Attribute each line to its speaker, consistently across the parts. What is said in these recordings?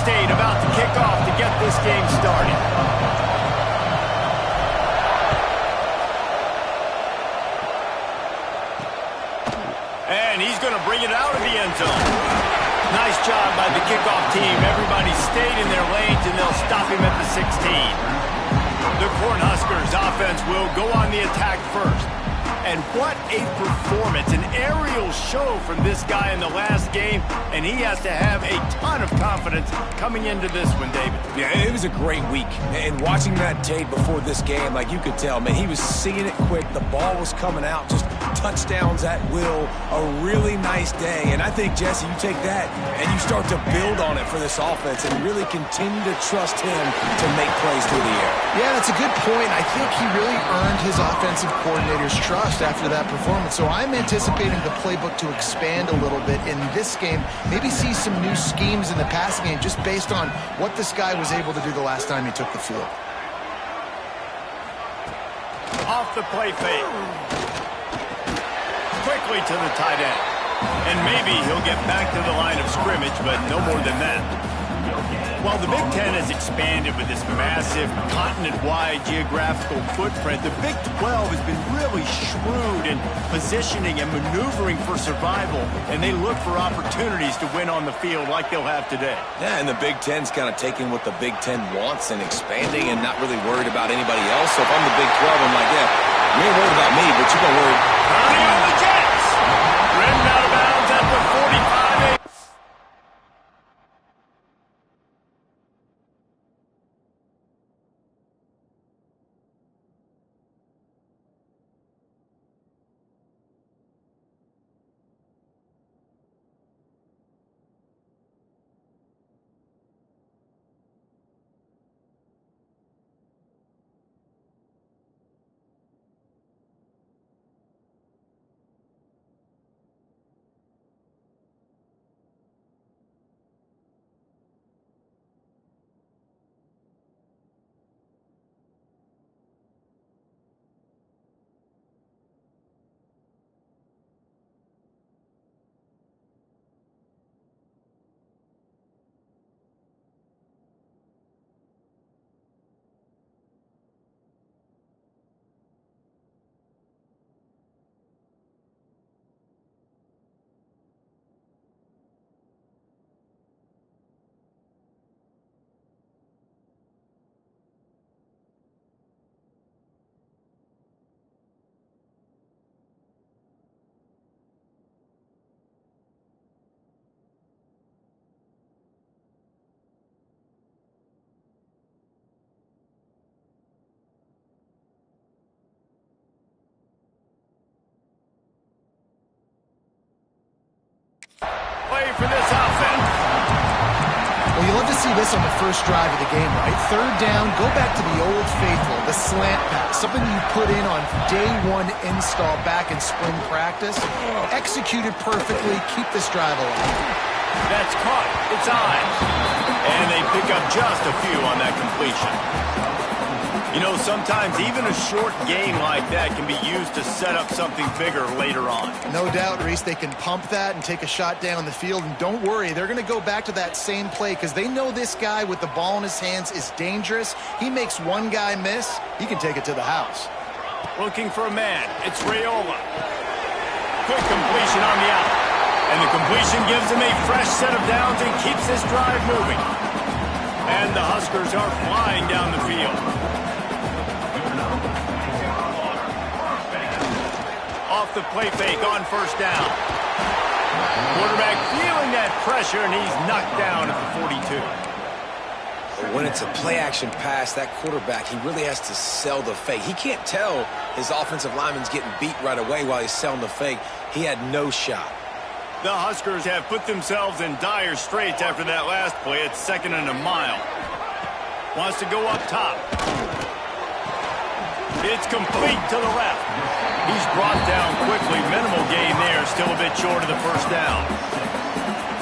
Speaker 1: State about to kick off to get this game started. And he's going to bring it out of the end zone. Nice job by the kickoff team. Everybody stayed in their lanes, and they'll stop him at the 16. The Cornhuskers offense will go on the attack first. And what a performance, an aerial show from this guy in the last game, and he has to have a ton of confidence coming into this one, David.
Speaker 2: Yeah, it was a great week. And watching that tape before this game, like you could tell, man, he was seeing it quick. The ball was coming out, just touchdowns at will. A really nice day. And I think, Jesse, you take that and you start to build on it for this offense and really continue to trust him to make plays through the air.
Speaker 3: Yeah, that's a good point. I think he really earned his offensive coordinator's trust after that performance. So I'm anticipating the playbook to expand a little bit in this game. Maybe see some new schemes in the passing game just based on what this guy was able to do the last time he took the field.
Speaker 1: Off the play fake. Quickly to the tight end. And maybe he'll get back to the line of scrimmage, but no more than that. Well, the Big Ten has expanded with this massive continent-wide geographical footprint. The Big 12 has been really shrewd in positioning and maneuvering for survival, and they look for opportunities to win on the field like they'll have today.
Speaker 2: Yeah, and the Big Ten's kind of taking what the Big Ten wants and expanding and not really worried about anybody else. So if I'm the Big 12, I'm like, yeah, you ain't worried about me, but you're going to worry.
Speaker 1: Turning on the Jets. Ridden out of bounds at the 45. Play for this offense.
Speaker 3: Well, you love to see this on the first drive of the game, right? Third down, go back to the old faithful, the slant pass, something you put in on day one install back in spring practice. Executed perfectly, keep this drive alive.
Speaker 1: That's caught. It's on. And they pick up just a few on that completion. You know, sometimes even a short game like that can be used to set up something bigger later on.
Speaker 3: No doubt, Reese, they can pump that and take a shot down the field. And don't worry, they're going to go back to that same play because they know this guy with the ball in his hands is dangerous. He makes one guy miss, he can take it to the house.
Speaker 1: Looking for a man. It's Raiola. Quick completion on the out. And the completion gives him a fresh set of downs and keeps this drive moving. And the Huskers are flying down the field. Off the play fake on first down. Quarterback feeling that pressure, and he's knocked down at the 42.
Speaker 2: When it's a play-action pass, that quarterback, he really has to sell the fake. He can't tell his offensive lineman's getting beat right away while he's selling the fake. He had no shot.
Speaker 1: The Huskers have put themselves in dire straits after that last play. It's 2nd and a mile. Wants to go up top. It's complete to the left. He's brought down quickly. Minimal gain there. Still a bit short of the first down.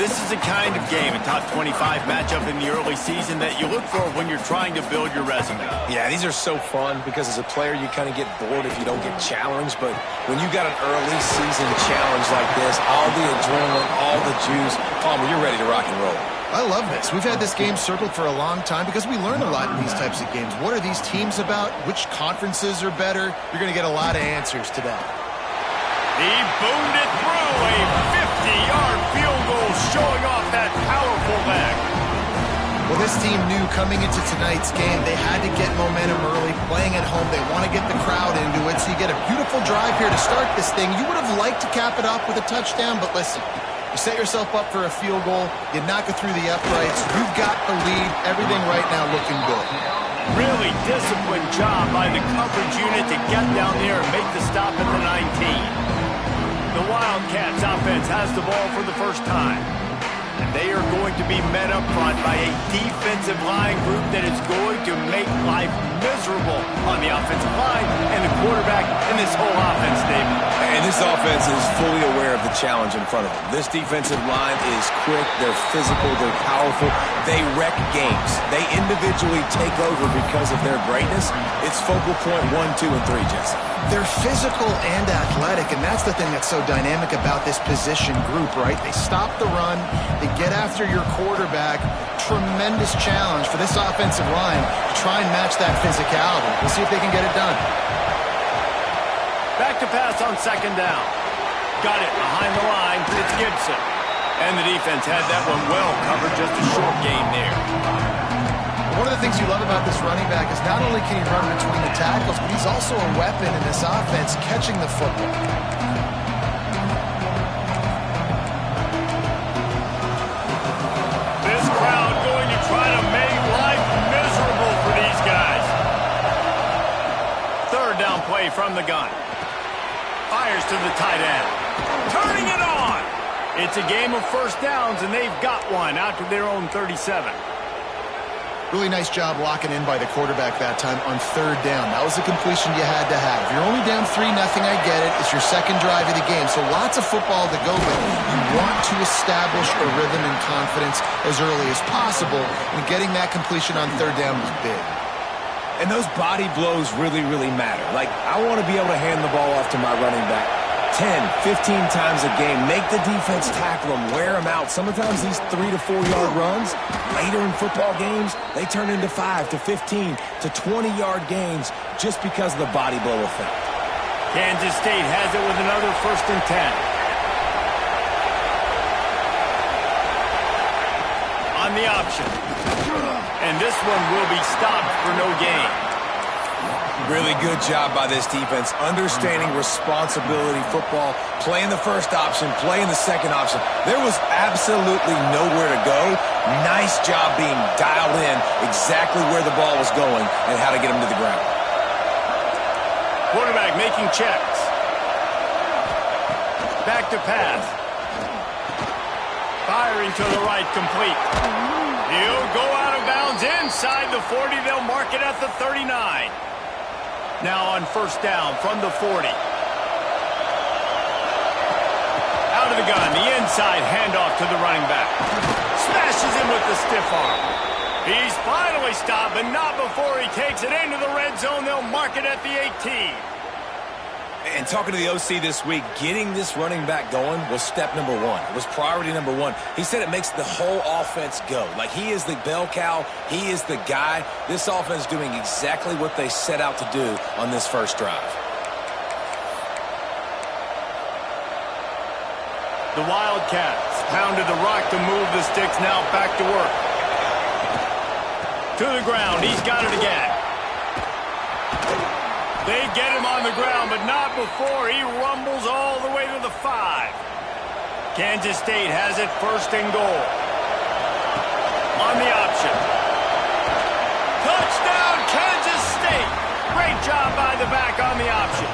Speaker 1: This is the kind of game, a top 25 matchup in the early season, that you look for when you're trying to build your resume.
Speaker 2: Yeah, these are so fun because as a player, you kind of get bored if you don't get challenged. But when you got an early season challenge like this, all the adrenaline, all the juice, Palmer, you're ready to rock and roll.
Speaker 3: I love this. We've had this game circled for a long time because we learn a lot in these types of games. What are these teams about? Which conferences are better? You're going to get a lot of answers today.
Speaker 1: He boomed it through, a 50-yard field goal showing off that powerful leg.
Speaker 3: Well, this team knew coming into tonight's game they had to get momentum early, playing at home. They want to get the crowd into it, so you get a beautiful drive here to start this thing. You would have liked to cap it off with a touchdown, but listen, you set yourself up for a field goal, you knock it through the uprights, you've got the lead, everything right now looking good.
Speaker 1: Really disciplined job by the coverage unit to get down there and make the stop at the 19. The Wildcats offense has the ball for the first time. And they are going to be met up front by a defensive line group that is going to make life miserable on the offensive line and the quarterback in this whole offense, David.
Speaker 2: And this offense is fully aware of the challenge in front of them. This defensive line is quick, they're physical, they're powerful. They wreck games. They individually take over because of their greatness. It's focal point 1, 2, and 3, Jesse.
Speaker 3: They're physical and athletic, and that's the thing that's so dynamic about this position group, right? They stop the run, they get after your quarterback. Tremendous challenge for this offensive line to try and match that physicality. We'll see if they can get it done.
Speaker 1: Back to pass on second down. Got it behind the line. It's Gibson. And the defense had that one well covered, just a short gain there.
Speaker 3: One of the things you love about this running back is not only can he run between the tackles, but he's also a weapon in this offense catching the football.
Speaker 1: This crowd going to try to make life miserable for these guys. Third down play from the gun. Fires to the tight end. Turning it on. It's a game of first downs, and they've got one out to their own 37.
Speaker 3: Really nice job locking in by the quarterback that time on third down. That was the completion you had to have. If you're only down 3-0, I get it. It's your second drive of the game, so lots of football to go, but you want to establish a rhythm and confidence as early as possible, and getting that completion on third down was big.
Speaker 2: And those body blows really, really matter. Like, I want to be able to hand the ball off to my running back 10, 15 times a game. Make the defense tackle them, wear them out. Sometimes these 3 to 4 yard runs, later in football games, they turn into 5 to 15 to 20 yard gains just because of the body blow effect.
Speaker 1: Kansas State has it with another 1st and 10. On the option. And this one will be stopped for no gain.
Speaker 2: Really good job by this defense, understanding responsibility football, playing the first option, playing the second option. There was absolutely nowhere to go. Nice job being dialed in exactly where the ball was going and how to get him to the ground.
Speaker 1: Quarterback making checks. Back to pass. Firing to the right, complete. He'll go out of bounds inside the 40. They'll mark it at the 39. Now on first down from the 40. Out of the gun, the inside handoff to the running back. Smashes him with the stiff arm. He's finally stopped, but not before he takes it into the red zone. They'll mark it at the 18.
Speaker 2: And talking to the OC this week, getting this running back going was step number one. It was priority number one. He said it makes the whole offense go. Like, he is the bell cow. He is the guy. This offense is doing exactly what they set out to do on this first drive.
Speaker 1: The Wildcats pounded the rock to move the sticks. Now back to work. To the ground. He's got it again. They get him on the ground, but not before he rumbles all the way to the 5. Kansas State has it 1st and goal. On the option. Touchdown, Kansas State. Great job by the back on the option.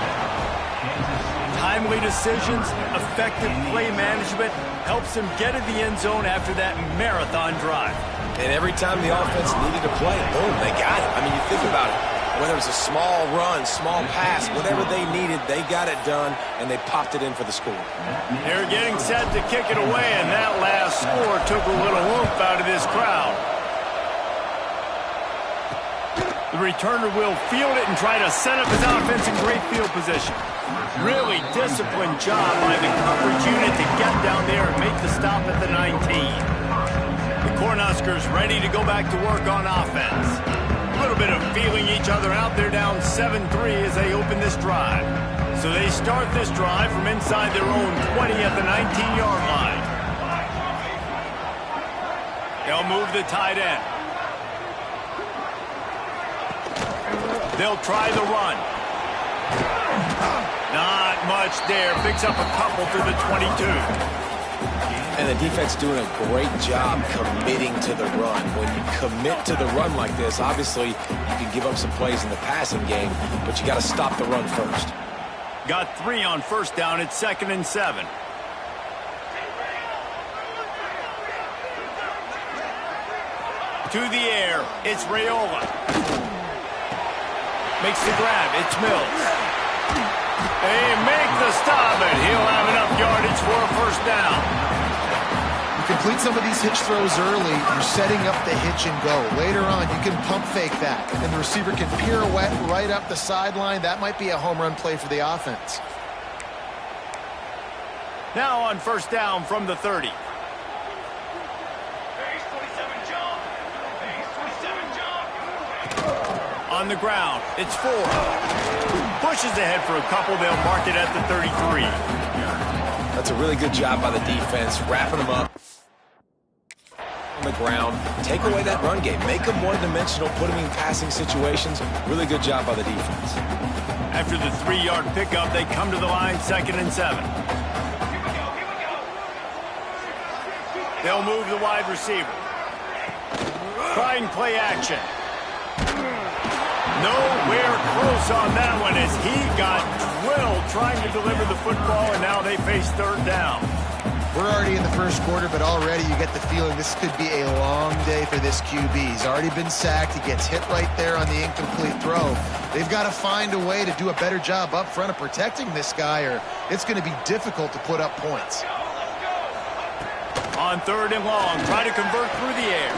Speaker 1: Timely decisions, effective play management helps them get to the end zone after that marathon drive.
Speaker 2: And every time the offense needed to play, boom, they got it. I mean, you think about it. Whether it's a small run, small pass, whatever they needed, they got it done, and they popped it in for the score.
Speaker 1: They're getting set to kick it away, and that last score took a little oomph out of this crowd. The returner will field it and try to set up his offense in great field position. Really disciplined job by the coverage unit to get down there and make the stop at the 19. The Cornhuskers ready to go back to work on offense. A little bit of feeling each other out. They're down 7-3 as they open this drive. So they start this drive from inside their own 20 at the 19-yard line. They'll move the tight end. They'll try the run. Not much there. Picks up a couple to the 22.
Speaker 2: And the defense doing a great job committing to the run. When you commit to the run like this, obviously you can give up some plays in the passing game, but you got to stop the run first.
Speaker 1: Got 3 on first down. It's 2nd and 7. To the air. It's Raiola. Makes the grab. It's Mills. They make the stop, and he'll have enough yardage for a first down.
Speaker 3: Complete some of these hitch throws early, you're setting up the hitch and go. Later on, you can pump fake that, and the receiver can pirouette right up the sideline. That might be a home run play for the offense.
Speaker 1: Now on first down from the 30. On the ground, it's 4. Pushes ahead for a couple. They'll mark it at the 33.
Speaker 2: That's a really good job by the defense, wrapping them up on the ground. Take away that run game. Make them one-dimensional, put them in passing situations. Really good job by the defense.
Speaker 1: After the 3-yard pickup, they come to the line, 2nd and 7. They'll move the wide receiver. Trying play action. Nowhere close on that one as he got drilled trying to deliver the football, and now they face 3rd down.
Speaker 3: We're already in the first quarter, but already you get the feeling this could be a long day for this QB. He's already been sacked. He gets hit right there on the incomplete throw. They've got to find a way to do a better job up front of protecting this guy, or it's going to be difficult to put up points.
Speaker 1: On 3rd and long, try to convert through the air.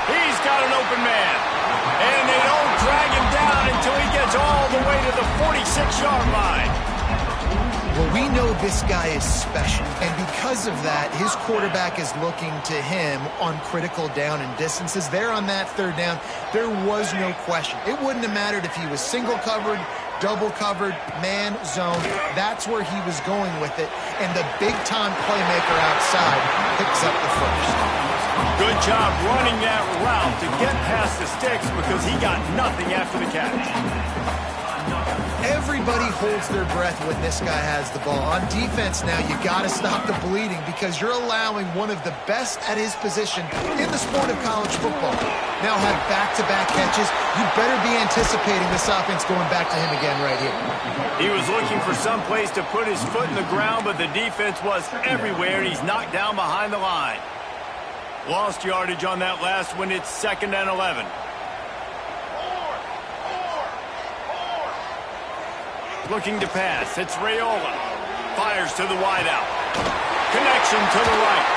Speaker 1: He's got an open man. And they don't drag him down until he gets all the way to the 46-yard line.
Speaker 3: Well, we know this guy is special, and because of that, his quarterback is looking to him on critical down and distances. There on that 3rd down, there was no question. It wouldn't have mattered if he was single covered, double covered, man, zone. That's where he was going with it, and the big-time playmaker outside picks up the first.
Speaker 1: Good job running that route to get past the sticks because he got nothing after the catch.
Speaker 3: Everybody holds their breath when this guy has the ball. On defense now, you got to stop the bleeding because you're allowing one of the best at his position in the sport of college football. Now have back-to-back catches. You better be anticipating this offense going back to him again right here.
Speaker 1: He was looking for some place to put his foot in the ground, but the defense was everywhere, and he's knocked down behind the line. Lost yardage on that last one. It's 2nd and 11. Looking to pass. It's Raiola. Fires to the wideout. Connection to the right.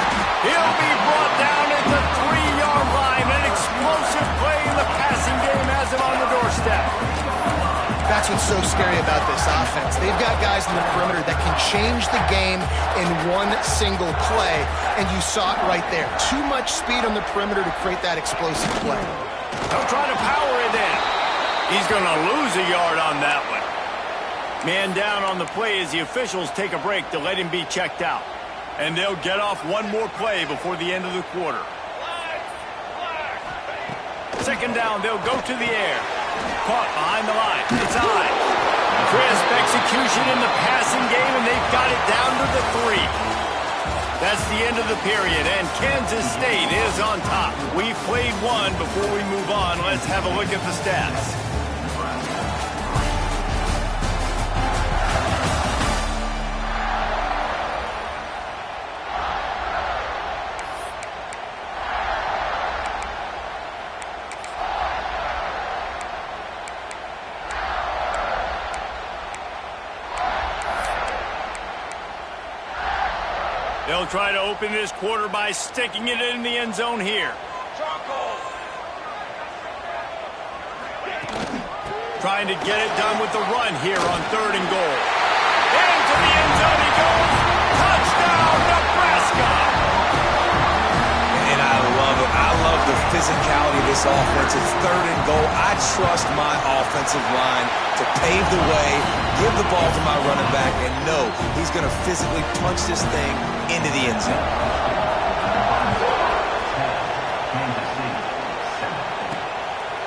Speaker 1: He'll be brought down at the 3-yard line. An explosive play in the passing game has him on the doorstep.
Speaker 3: That's what's so scary about this offense. They've got guys in the perimeter that can change the game in one single play, and you saw it right there. Too much speed on the perimeter to create that explosive play.
Speaker 1: They'll try to power it in. He's going to lose a yard on that one. Man down on the play as the officials take a break to let him be checked out. And they'll get off one more play before the end of the quarter. 2nd down, they'll go to the air. Caught behind the line. It's high. Crisp execution in the passing game, and they've got it down to the 3. That's the end of the period, and Kansas State is on top. We've played one. Before we move on, let's have a look at the stats. They'll try to open this quarter by sticking it in the end zone here. Trying to get it done with the run here on 3rd and goal. Into the end zone he goes. Touchdown, Nebraska!
Speaker 2: And I love it. I love the physicality of this offense. It's 3rd and goal. I trust my offensive line to pave the way, give the ball to my running back, and know he's going to physically punch this thing into the end zone.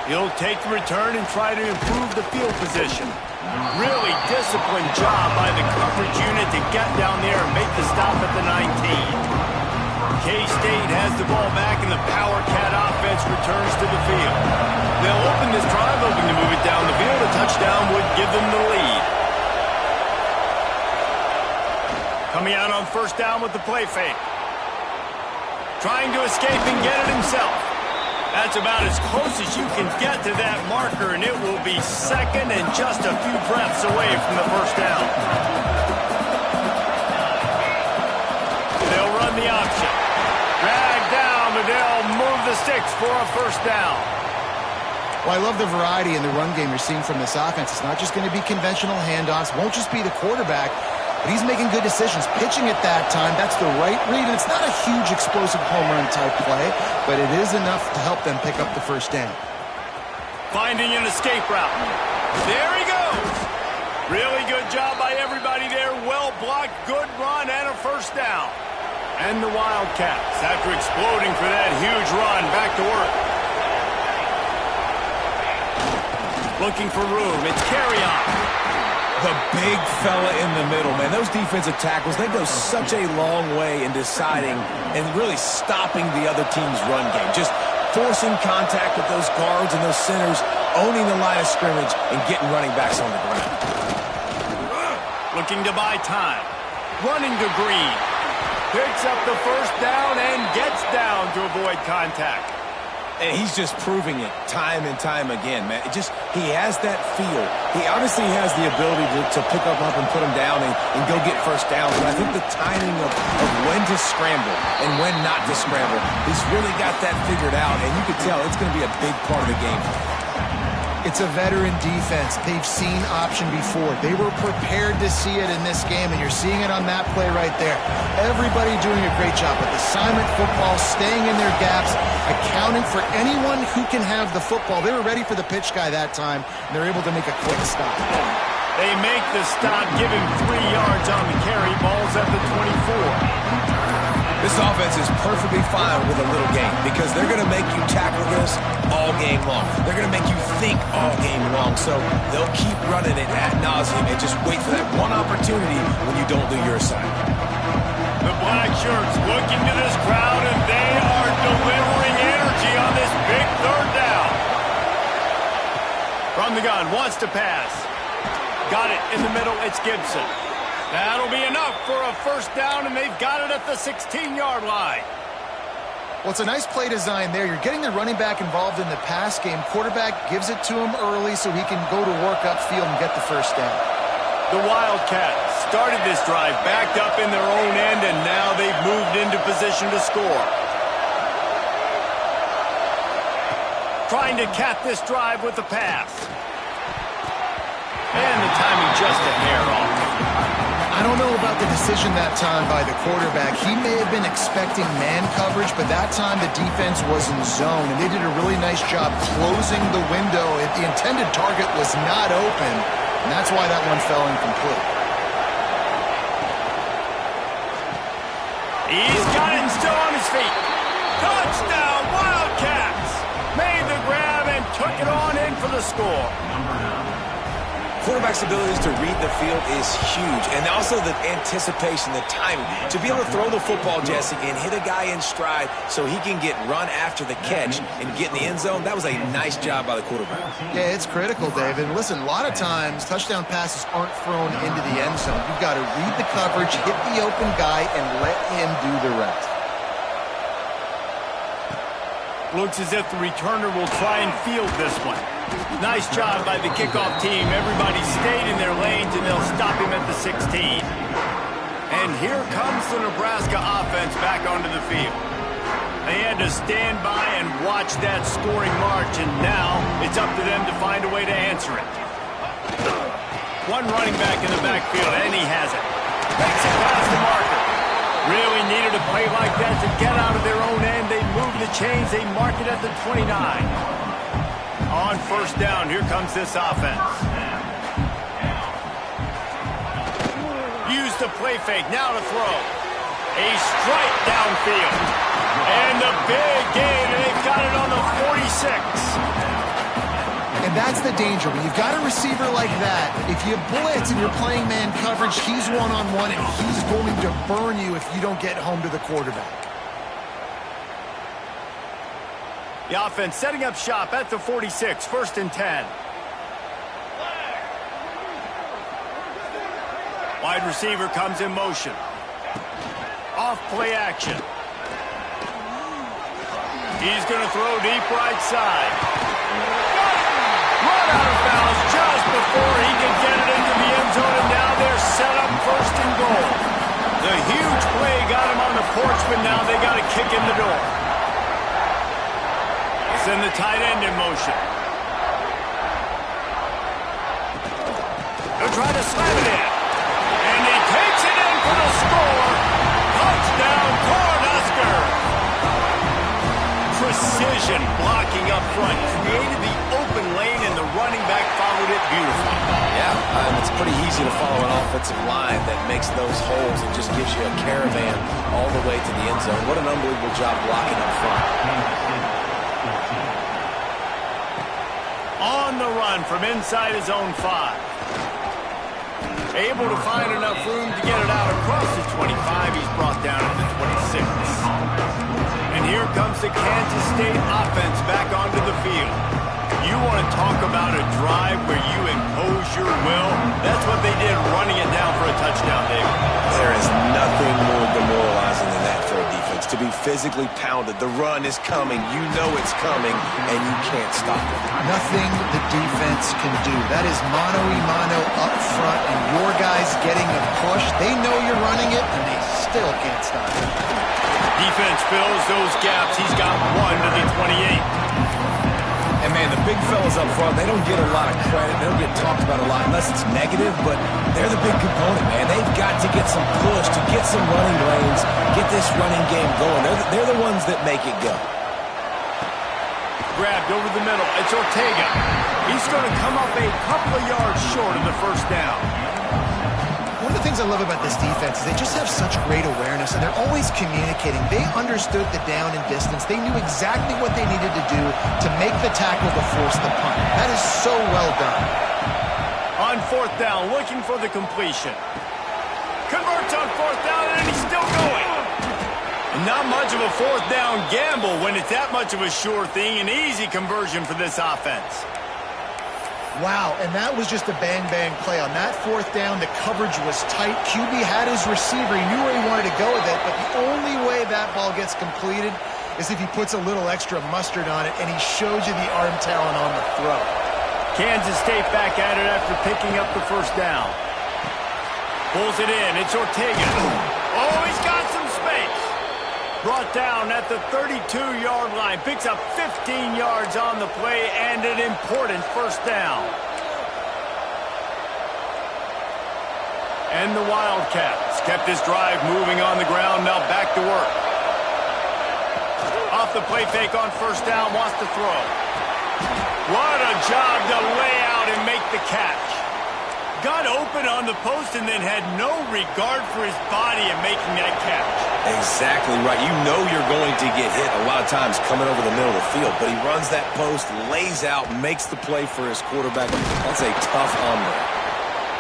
Speaker 1: He'll take the return and try to improve the field position. Really disciplined job by the coverage unit to get down there and make the stop at the 19. K-State has the ball back and the Power Cat offense returns to the field. They'll open this drive, hoping to move it down the field. A touchdown would give them the lead. Coming out on 1st down with the play fake. Trying to escape and get it himself. That's about as close as you can get to that marker, and it will be 2nd and just a few breaths away from the 1st down. They'll run the option. Drag down, but they'll move the sticks for a 1st down.
Speaker 3: Well, I love the variety in the run game you're seeing from this offense. It's not just going to be conventional handoffs. Won't just be the quarterback. But he's making good decisions. Pitching at that time, that's the right read. And it's not a huge explosive home run type play, but it is enough to help them pick up the 1st down.
Speaker 1: Finding an escape route. There he goes. Really good job by everybody there. Well blocked, good run, and a 1st down. And the Wildcats, after exploding for that huge run, back to work. Looking for room. It's carry-on.
Speaker 2: The big fella in the middle, man. Those defensive tackles, they go such a long way in deciding and really stopping the other team's run game. Just forcing contact with those guards and those centers, owning the line of scrimmage, and getting running backs on the ground.
Speaker 1: Looking to buy time. Running to Green. Picks up the 1st down and gets down to avoid contact.
Speaker 2: And he's just proving it time and time again, man. He has that feel. He obviously has the ability to pick up and put him down and go get 1st downs. But I think the timing of when to scramble and when not to scramble, he's really got that figured out. And you can tell it's going to be a big part of the game.
Speaker 3: It's a veteran defense. They've seen option before. They were prepared to see it in this game, and you're seeing it on that play right there. Everybody doing a great job with assignment football, staying in their gaps, accounting for anyone who can have the football. They were ready for the pitch guy that time, and they're able to make a quick stop.
Speaker 1: They make the stop, give him 3 yards on the carry. Ball's at the 24.
Speaker 2: This offense is perfectly fine with a little game because they're going to make you tackle this all game long. They're going to make you think all game long. So they'll keep running it ad nauseum and just wait for that one opportunity when you don't do your assignment.
Speaker 1: The black shirts looking to this crowd, and they are delivering energy on this big 3rd down. From the gun, wants to pass. Got it in the middle, it's Gibson. That'll be enough for a 1st down, and they've got it at the 16-yard line.
Speaker 3: Well, it's a nice play design there. You're getting the running back involved in the pass game. Quarterback gives it to him early so he can go to work upfield and get the 1st down.
Speaker 1: The Wildcats started this drive backed up in their own end, and now they've moved into position to score. Trying to cap this drive with the pass. And the timing just a hair off.
Speaker 3: I don't know about the decision that time by the quarterback. He may have been expecting man coverage, but that time the defense was in zone, and they did a really nice job closing the window. The intended target was not open, and that's why that one fell incomplete.
Speaker 1: He's got it still on his feet. Touchdown, Wildcats! Made the grab and took it on in for the score.
Speaker 2: Quarterback's abilities to read the field is huge, and also the anticipation, the timing. To be able to throw the football, Jesse, and hit a guy in stride so he can get run after the catch and get in the end zone, that was a nice job by the quarterback.
Speaker 3: Yeah, it's critical, David. Listen, a lot of times touchdown passes aren't thrown into the end zone. You've got to read the coverage, hit the open guy, and let him do the rest.
Speaker 1: Looks as if the returner will try and field this one. Nice job by the kickoff team. Everybody stayed in their lanes, and they'll stop him at the 16. And here comes the Nebraska offense back onto the field. They had to stand by and watch that scoring march, and now it's up to them to find a way to answer it. One running back in the backfield, and he has it. Makes it past the marker. Really needed a play like that to get out of their own end. They move the chains. They mark it at the 29. On first down, here comes this offense. Use the play fake. Now to throw. A strike downfield. And the big gain, and they've got it on the 46.
Speaker 3: And that's the danger. When you've got a receiver like that, if you blitz and you're playing man coverage, he's one-on-one, and he's going to burn you if you don't get home to the quarterback.
Speaker 1: The offense setting up shop at the 46, 1st and 10. Wide receiver comes in motion. Off play action. He's going to throw deep right side. Run out of bounds just before he can get it into the end zone, and now they're set up 1st and goal. The huge play got him on the porch, but now they got to kick in the door. Send the tight end in motion. They'll try to slam it in. And he takes it in for the score. Touchdown, Cornhusker. Precision blocking up front. Created the open lane, and the running back followed it beautifully.
Speaker 2: Yeah, it's pretty easy to follow an offensive line that makes those holes and just gives you a caravan all the way to the end zone. What an unbelievable job blocking up front.
Speaker 1: On the run from inside his own 5. Able to find enough room to get it out across the 25. He's brought down at the 26. And here comes the Kansas State offense back onto the field. You want to talk about a drive where you impose your will? That's what they did, running it down for a touchdown, David.
Speaker 2: There is nothing more demoralizing than that for a defense. To be physically pounded. The run is coming. You know it's coming, and you can't stop it.
Speaker 3: Nothing the defense can do. That is mano-a-mano up front, and your guys getting a push. They know you're running it, and they still can't stop it.
Speaker 1: Defense fills those gaps. He's got 1 to the 28.
Speaker 2: And, man, the big fellas up front, they don't get a lot of credit. They don't get talked about a lot unless it's negative, but they're the big component, man. They've got to get some push, to get some running lanes, get this running game going. They're the ones that make it go.
Speaker 1: Grabbed over the middle. It's Ortega. He's going to come up a couple of yards short of the first down.
Speaker 3: One of the things I love about this defense is they just have such great awareness, and they're always communicating. They understood the down and distance. They knew exactly what they needed to do to make the tackle to force the punt. That is so well done.
Speaker 1: On 4th down, looking for the completion. Converts on 4th down, and he's still going. Not much of a 4th down gamble when it's that much of a sure thing. An easy conversion for this offense.
Speaker 3: Wow, and that was just a bang-bang play. On that 4th down, the coverage was tight. QB had his receiver. He knew where he wanted to go with it, but the only way that ball gets completed is if he puts a little extra mustard on it, and he shows you the arm talent on the throw.
Speaker 1: Kansas State back at it after picking up the 1st down. Pulls it in. It's Ortega. Oh, he's got some space. Brought down at the 32-yard line. Picks up 15 yards on the play and an important 1st down. And the Wildcats kept this drive moving on the ground. Now back to work. Off the play fake on 1st down. Wants to throw. What a job to lay out and make the catch. Got open on the post and then had no regard for his body in making that catch.
Speaker 2: Exactly right. You know you're going to get hit a lot of times coming over the middle of the field, but he runs that post, lays out, makes the play for his quarterback. That's a tough hombre.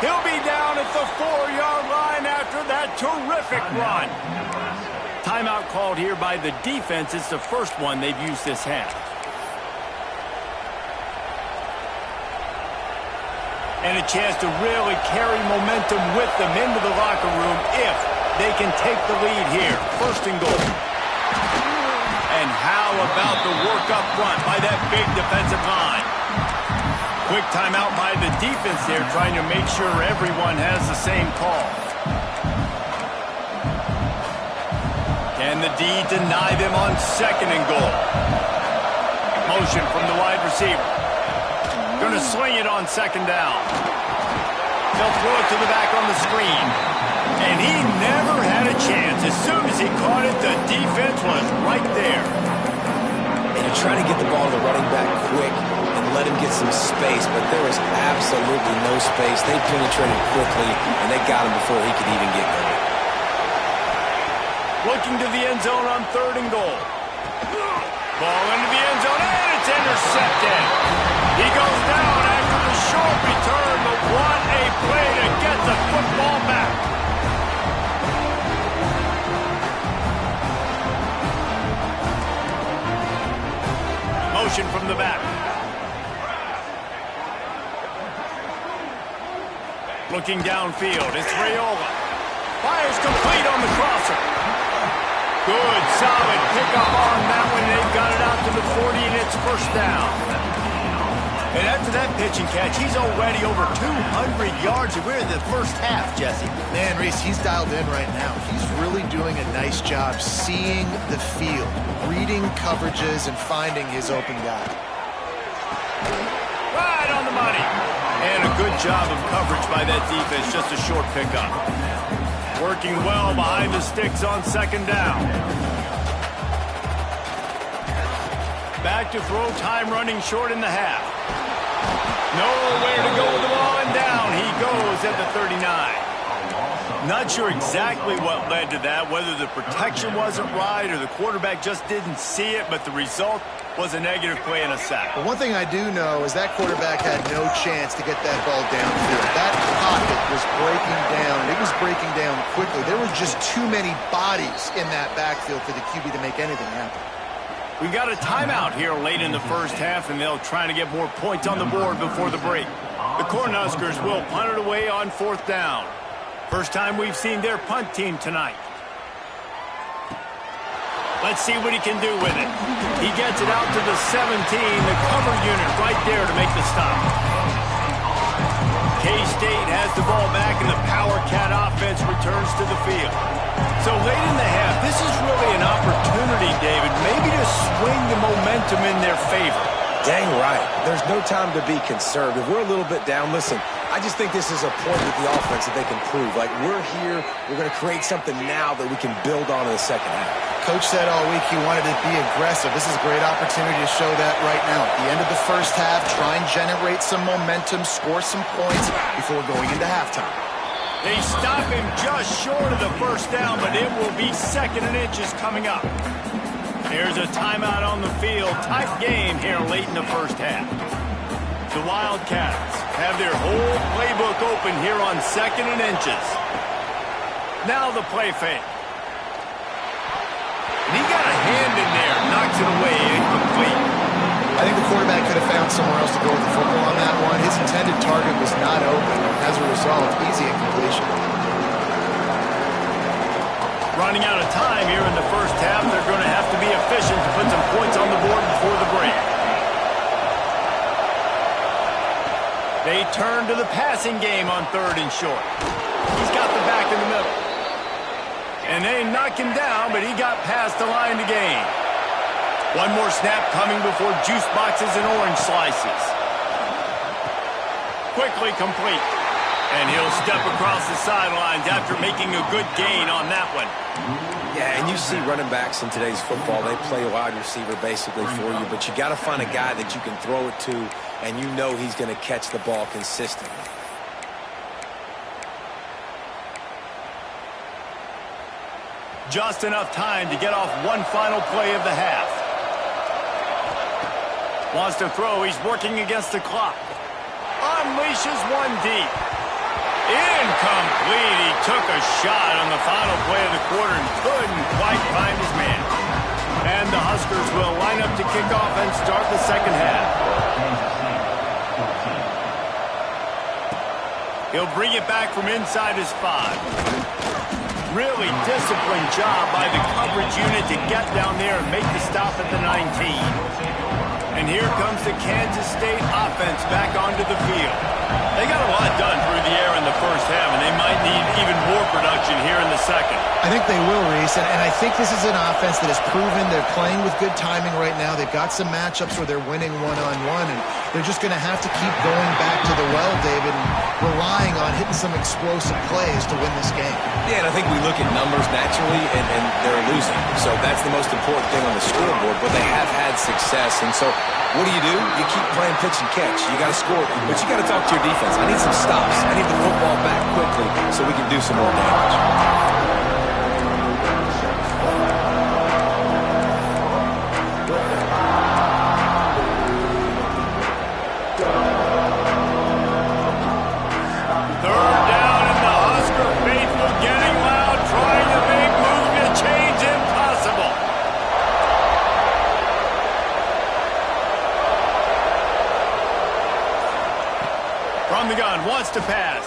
Speaker 1: He'll be down at the 4-yard line after that terrific run. Timeout called here by the defense. It's the first one they've used this half. And a chance to really carry momentum with them into the locker room if they can take the lead here. 1st and goal. And how about the work up front by that big defensive line? Quick timeout by the defense there, trying to make sure everyone has the same call. Can the D deny them on 2nd and goal? Motion from the wide receiver. Going to sling it on 2nd down. They'll throw it to the back on the screen. And he never had a chance. As soon as he caught it, the defense was right there.
Speaker 2: And you're trying to get the ball to the running back quick and let him get some space, but there was absolutely no space. They penetrated quickly, and they got him before he could even get going.
Speaker 1: Looking to the end zone on 3rd and goal. Ball into the end zone, and it's intercepted. He goes down after the short return, but what a play to get the football back. Motion from the back. Looking downfield, it's Raiola. Fires complete on the crosser. Good, solid pickup on that one. They've got it out to the 40, and it's 1st down. And after that pitch and catch, he's already over 200 yards. We're in the 1st half, Jesse.
Speaker 3: Man, Reese, he's dialed in right now. He's really doing a nice job seeing the field, reading coverages, and finding his open guy.
Speaker 1: Right on the money. And a good job of coverage by that defense. Just a short pickup. Working well behind the sticks on 2nd down. Back to throw, time running short in the half. Nowhere to go with the ball, and down he goes at the 39. Not sure exactly what led to that, whether the protection wasn't right or the quarterback just didn't see it, but the result was a negative play and a sack.
Speaker 3: But one thing I do know is that quarterback had no chance to get that ball downfield. That pocket was breaking down, and it was breaking down quickly. There were just too many bodies in that backfield for the QB to make anything happen.
Speaker 1: We've got a timeout here late in the 1st half, and they'll try to get more points on the board before the break. The Cornhuskers will punt it away on 4th down. First time we've seen their punt team tonight. Let's see what he can do with it. He gets it out to the 17, the cover unit right there to make the stop. K-State has the ball back, and the Power Cat offense returns to the field. So late in the half, this is really an opportunity, David, maybe to swing the momentum in their favor.
Speaker 2: Dang right. There's no time to be conservative. We're a little bit down. Listen, I just think this is a point with the offense that they can prove. Like, we're here, we're going to create something now that we can build on in the 2nd half.
Speaker 3: Coach said all week he wanted to be aggressive. This is a great opportunity to show that right now. At the end of the 1st half, try and generate some momentum, score some points before going into halftime.
Speaker 1: They stop him just short of the 1st down, but it will be 2nd and inches coming up. Here's a timeout on the field. Tight game here late in the 1st half. The Wildcats have their whole playbook open here on 2nd and inches. Now the play fake. And he got a hand in there, knocks it away, incomplete.
Speaker 3: I think the quarterback could have found somewhere else to go with the football on that one. His intended target was not open. As a result, easy incompletion.
Speaker 1: Running out of time here in the 1st half. They're going to have to be efficient to put some points on the board before the break. They turn to the passing game on 3rd and short. He's got the back in the middle. And they knock him down, but he got past the line to gain. One more snap coming before juice boxes and orange slices. Quickly complete. And he'll step across the sidelines after making a good gain on that one.
Speaker 2: Yeah, and you see running backs in today's football, they play wide receiver basically for you, but you got to find a guy that you can throw it to, and you know he's going to catch the ball consistently.
Speaker 1: Just enough time to get off one final play of the half. Wants to throw, he's working against the clock. Unleashes one deep. Incomplete. He took a shot on the final play of the quarter and couldn't quite find his man. And the Huskers will line up to kick off and start the 2nd half. He'll bring it back from inside his 5. Really disciplined job by the coverage unit to get down there and make the stop at the 19. And here comes the Kansas State offense back onto the field. They got a lot done through the air in the first half, and they might need even more production here in the second.
Speaker 3: I think they will, Reese, and I think this is an offense that has proven they're playing with good timing right now. They've got some matchups where they're winning one-on-one, and they're just going to have to keep going back to the well, David, and relying on hitting some explosive plays to win this game.
Speaker 2: Yeah, and I think we look at numbers naturally, and they're losing. So that's the most important thing on the scoreboard, but they have had success. And so what do? You keep playing pitch and catch. You got to score, but you got to talk to your defense. I need some stops. I need the football back quickly so we can do some more damage.
Speaker 1: Wants to pass.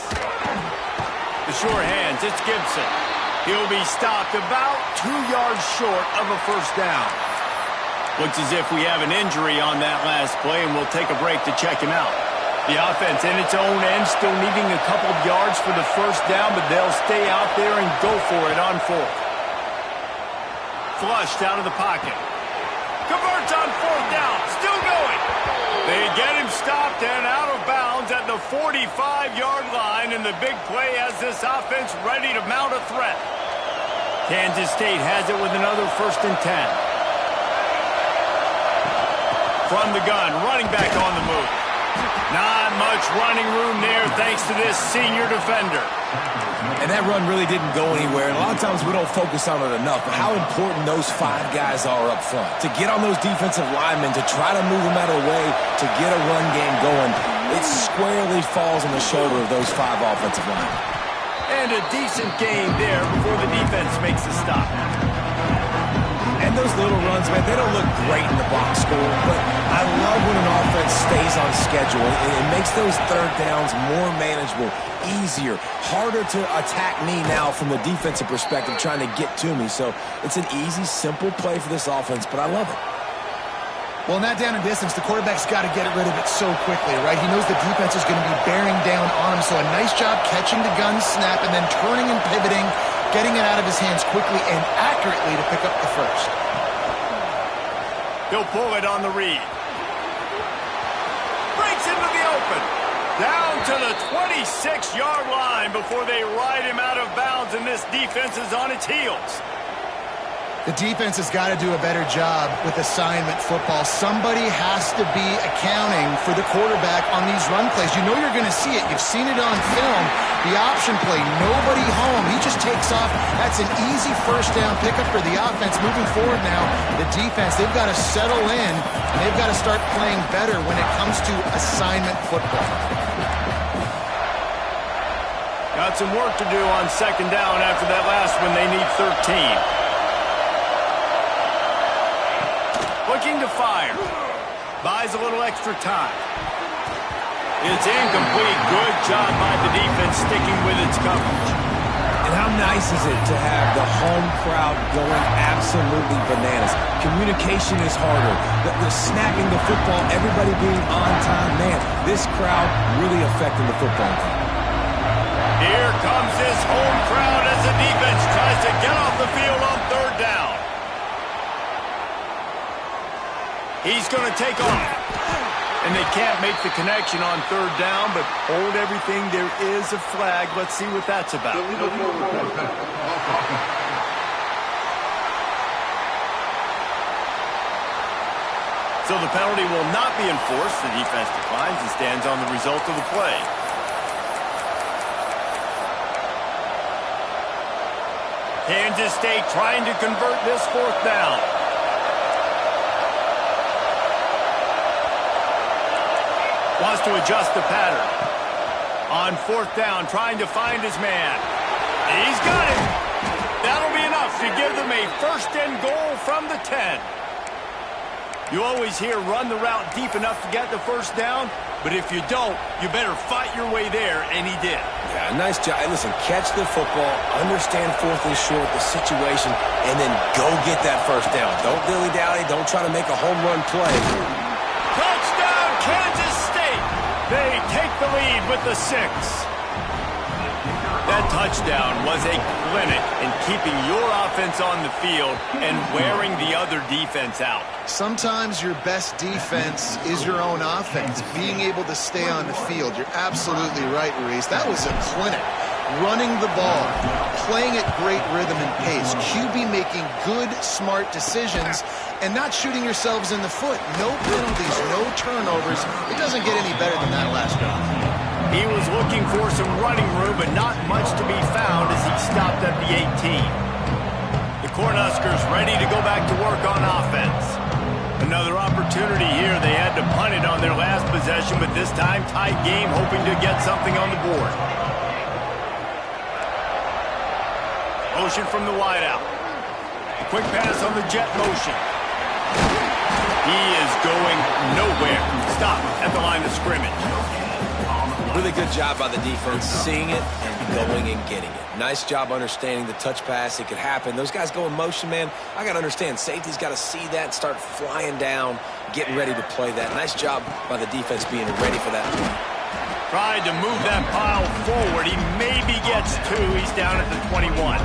Speaker 1: The sure hands, it's Gibson. He'll be stopped about 2 yards short of a first down. Looks as if we have an injury on that last play, and we'll take a break to check him out. The offense in its own end still needing a couple of yards for the first down, but they'll stay out there and go for it on fourth. Flushed out of the pocket. Converts on fourth down. Still going. They get him stopped and out of bounds at the 45-yard line, and the big play has this offense ready to mount a threat. Kansas State has it with another 1st and 10. From the gun, running back on the move. Not much running room there thanks to this senior defender.
Speaker 2: And that run really didn't go anywhere. And a lot of times we don't focus on it enough, but how important those 5 guys are up front. To get on those defensive linemen, to try to move them out of the way, to get a run game going, it squarely falls on the shoulder of those 5 offensive linemen.
Speaker 1: And a decent gain there before the defense makes the stop.
Speaker 2: And those little runs, man, they don't look great in the box score, but I love when an offense stays on schedule. It makes those third downs more manageable, easier, harder to attack me now from the defensive perspective trying to get to me. So it's an easy, simple play for this offense, but I love it.
Speaker 3: Well, in that down and distance, the quarterback's got to get rid of it so quickly, right? He knows the defense is going to be bearing down on him, so a nice job catching the gun snap and then turning and pivoting, getting it out of his hands quickly and accurately to pick up the first.
Speaker 1: He'll pull it on the read. Breaks into the open. Down to the 26-yard line before they ride him out of bounds, and this defense is on its heels.
Speaker 3: The defense has got to do a better job with assignment football. Somebody has to be accounting for the quarterback on these run plays. You know you're going to see it. You've seen it on film. The option play, nobody home. He just takes off. That's an easy first down pickup for the offense. Moving forward now, the defense, they've got to settle in, and they've got to start playing better when it comes to assignment football.
Speaker 1: Got some work to do on 2nd down after that last one. They need 13. Looking to fire. Buys a little extra time. It's incomplete. Good job by the defense sticking with its coverage.
Speaker 2: And how nice is it to have the home crowd going absolutely bananas? Communication is harder. The snapping the football, everybody being on time. Man, this crowd really affecting the football game.
Speaker 1: Here comes this home crowd as the defense tries to get off the field on 3rd down. He's going to take off. And they can't make the connection on 3rd down, but hold everything. There is a flag. Let's see what that's about. So the penalty will not be enforced. The defense declines and stands on the result of the play. Kansas State trying to convert this 4th down. Wants to adjust the pattern. On 4th down, trying to find his man. He's got it. That'll be enough to give them a 1st and goal from the 10. You always hear run the route deep enough to get the 1st down, but if you don't, you better fight your way there, and he did.
Speaker 2: Yeah, nice job. And listen, catch the football, understand 4th and short, the situation, and then go get that 1st down. Don't dilly-dally. Don't try to make a home run play.
Speaker 1: the lead with the 6. That touchdown was a clinic in keeping your offense on the field and wearing the other defense out.
Speaker 3: Sometimes your best defense is your own offense, being able to stay on the field. You're absolutely right, Reese. That was a clinic. Running the ball, playing at great rhythm and pace, QB making good, smart decisions, and not shooting yourselves in the foot. No penalties, no turnovers. It doesn't get any better than that last drive.
Speaker 1: He was looking for some running room, but not much to be found as he stopped at the 18. The Cornhuskers ready to go back to work on offense. Another opportunity here. They had to punt it on their last possession, but this time tight game, hoping to get something on the board. Motion from the wideout. A quick pass on the jet motion. He is going nowhere. Stop at the line of scrimmage.
Speaker 2: Really good job by the defense, seeing it and going and getting it. Nice job understanding the touch pass. It could happen. Those guys go in motion, man. I got to understand, safety's got to see that, start flying down, getting ready to play that. Nice job by the defense being ready for that.
Speaker 1: Tried to move that pile forward. He maybe gets 2. He's down at the 21.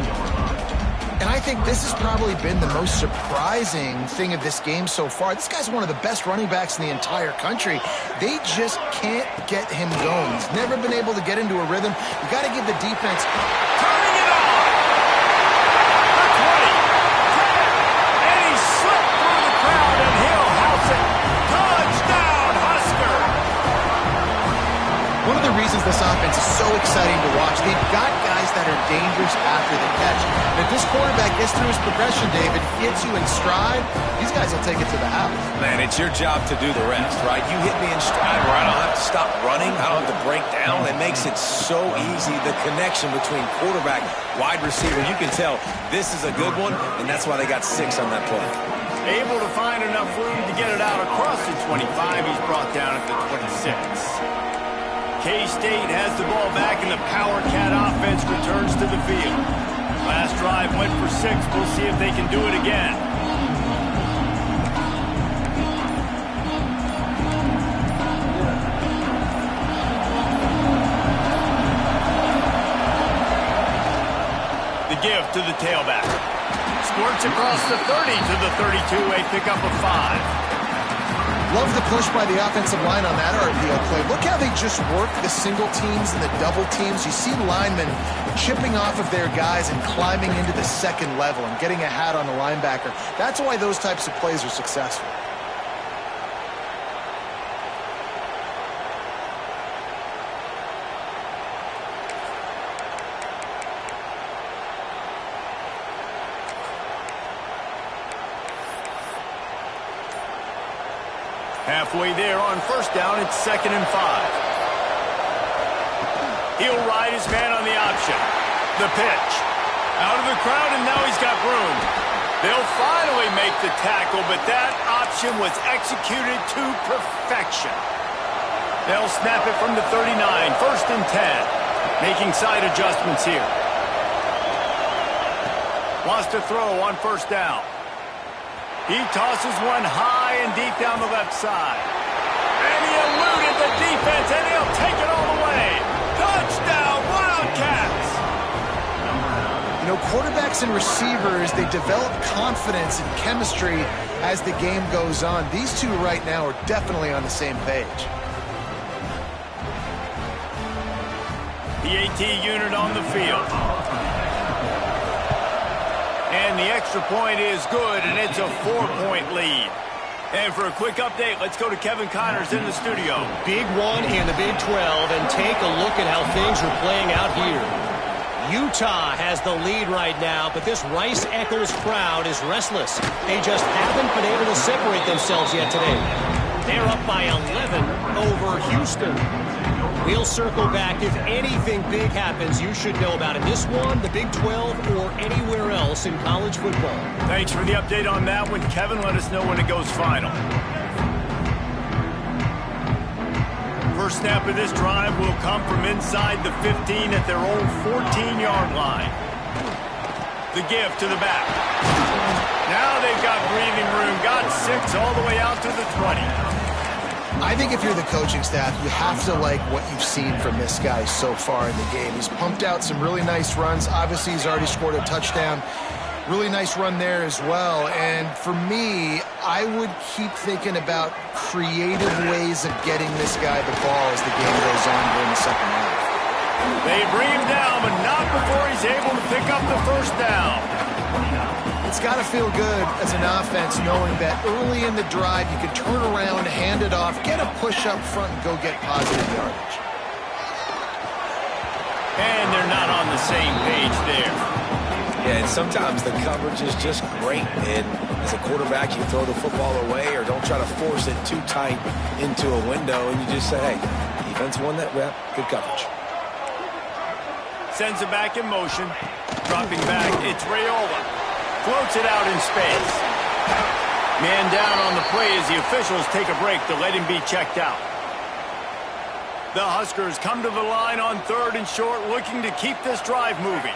Speaker 3: And I think this has probably been the most surprising thing of this game so far. This guy's one of the best running backs in the entire country. They just can't get him going. He's never been able to get into a rhythm. You got to give the defense...
Speaker 1: Turning it on! The 20, 10, and he slipped through the crowd, and he'll house it. Touchdown, Husker!
Speaker 3: One of the reasons this offense is so exciting to watch, they've got guys that are dangerous after the catch. And if this quarterback gets through his progression, David, gets you in stride, these guys will take it to the house.
Speaker 2: Man, it's your job to do the rest, right? You hit me in stride where I don't have to stop running. I don't have to break down. It makes it so easy. The connection between quarterback, wide receiver, you can tell this is a good one, and that's why they got 6 on that play.
Speaker 1: Able to find enough room to get it out across the 25. He's brought down at the 26. K-State has the ball back, and the Power Cat offense returns to the field. Last drive went for 6. We'll see if they can do it again. The give to the tailback. Squirts across the 30 to the 32, a pickup of 5.
Speaker 3: Love the push by the offensive line on that RPO play. Look how they just work the single teams and the double teams. You see linemen chipping off of their guys and climbing into the second level and getting a hat on the linebacker. That's why those types of plays are successful.
Speaker 1: Halfway there on first down, it's 2nd and 5. He'll ride his man on the option. The pitch. Out of the crowd, and now he's got room. They'll finally make the tackle, but that option was executed to perfection. They'll snap it from the 39, 1st and 10. Making side adjustments here. Wants to throw on first down. He tosses one high and deep down the left side. And he eluded the defense, and he'll take it all the way. Touchdown, Wildcats!
Speaker 3: You know, quarterbacks and receivers, they develop confidence and chemistry as the game goes on. These two right now are definitely on the same page.
Speaker 1: The AT unit on the field. And the extra point is good, and it's a 4-point lead. And for a quick update, let's go to Kevin Connors in the studio.
Speaker 4: Big one in the Big 12, and take a look at how things are playing out here. Utah has the lead right now, but this Rice-Eccles crowd is restless. They just haven't been able to separate themselves yet today. They're up by 11 over Houston. We'll circle back. If anything big happens, you should know about it. This one, the Big 12, or anywhere else in college football.
Speaker 1: Thanks for the update on that one, Kevin. Let us know when it goes final. First snap of this drive will come from inside the 15 at their own 14-yard line. The give to the back. Now they've got breathing room. Got 6 all the way out to the 20.
Speaker 3: I think if you're the coaching staff, you have to like what you've seen from this guy so far in the game. He's pumped out some really nice runs. Obviously, he's already scored a touchdown. Really nice run there as well. And for me, I would keep thinking about creative ways of getting this guy the ball as the game goes on during the second half.
Speaker 1: They bring him down, but not before he's able to pick up the first down.
Speaker 3: It's got to feel good as an offense knowing that early in the drive you can turn around, hand it off, get a push up front, and go get positive yardage.
Speaker 1: And they're not on the same page there.
Speaker 2: Yeah, and sometimes the coverage is just great. And as a quarterback, you throw the football away or don't try to force it too tight into a window, and you just say, hey, defense won that rep, good coverage.
Speaker 1: Sends it back in motion. Dropping back, it's Raiola. Floats it out in space. Man down on the play as the officials take a break to let him be checked out. The Huskers come to the line on 3rd and short, looking to keep this drive moving.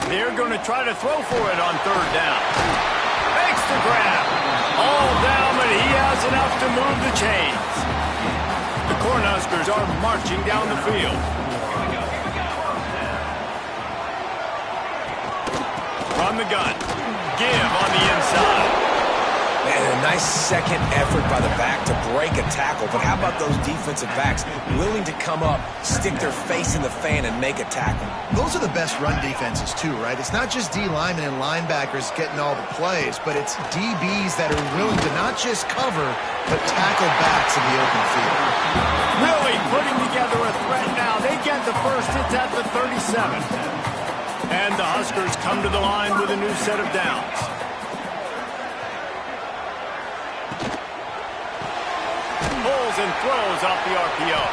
Speaker 1: They're going to try to throw for it on 3rd down. Makes the grab. All down, but he has enough to move the chains. The Cornhuskers are marching down the field. From the gun. Give on the inside.
Speaker 2: Man, a nice second effort by the back to break a tackle. But how about those defensive backs willing to come up, stick their face in the fan, and make a tackle?
Speaker 3: Those are the best run defenses, too, right? It's not just D linemen and linebackers getting all the plays, but it's DBs that are willing to not just cover, but tackle backs in the open field.
Speaker 1: Really putting together a threat now. They get the first. It's at the 37. And the Huskers come to the line with a new set of downs. Pulls and throws off the RPO.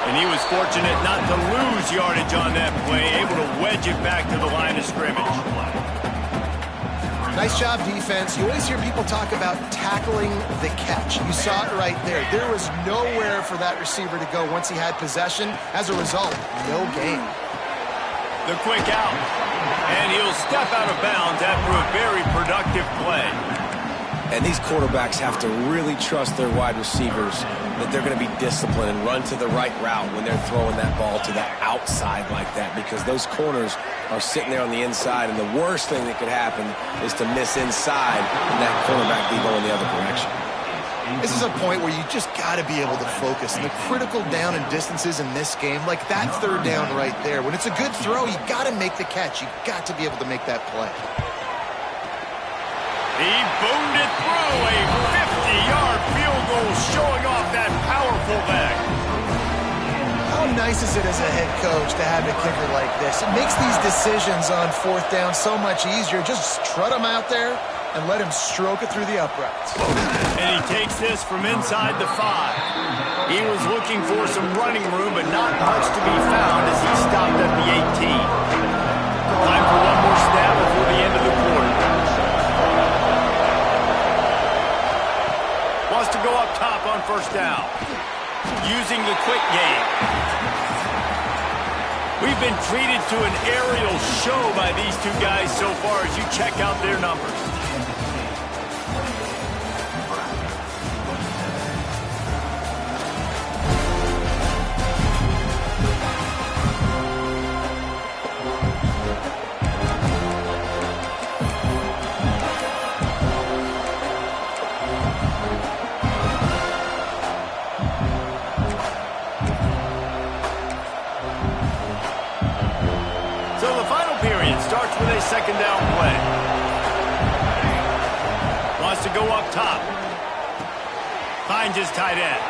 Speaker 1: And he was fortunate not to lose yardage on that play, able to wedge it back to the line of scrimmage.
Speaker 3: Nice job, defense. You always hear people talk about tackling the catch. You saw it right there. There was nowhere for that receiver to go once he had possession. As a result, no gain.
Speaker 1: The quick out. And he'll step out of bounds after a very productive play.
Speaker 2: And these quarterbacks have to really trust their wide receivers that they're going to be disciplined and run to the right route when they're throwing that ball to the outside like that, because those corners are sitting there on the inside, and the worst thing that could happen is to miss inside and that cornerback be going the other direction.
Speaker 3: This is a point where you just got to be able to focus. And the critical down and distances in this game, like that 3rd down right there, when it's a good throw, you got to make the catch. You got to be able to make that play.
Speaker 1: He boomed it through a 50-yard field goal, showing off that powerful leg.
Speaker 3: How nice is it as a head coach to have a kicker like this? It makes these decisions on 4th down so much easier. Just trot him out there and let him stroke it through the uprights.
Speaker 1: And he takes this from inside the 5. He was looking for some running room, but not much to be found as he stopped at the 18. Time for one more snap before the end of the quarter. Wants to go up top on 1st down. Using the quick game. We've been treated to an aerial show by these two guys so far as you check out their numbers. Starts with a 2nd down play. Wants to go up top. Finds his tight end.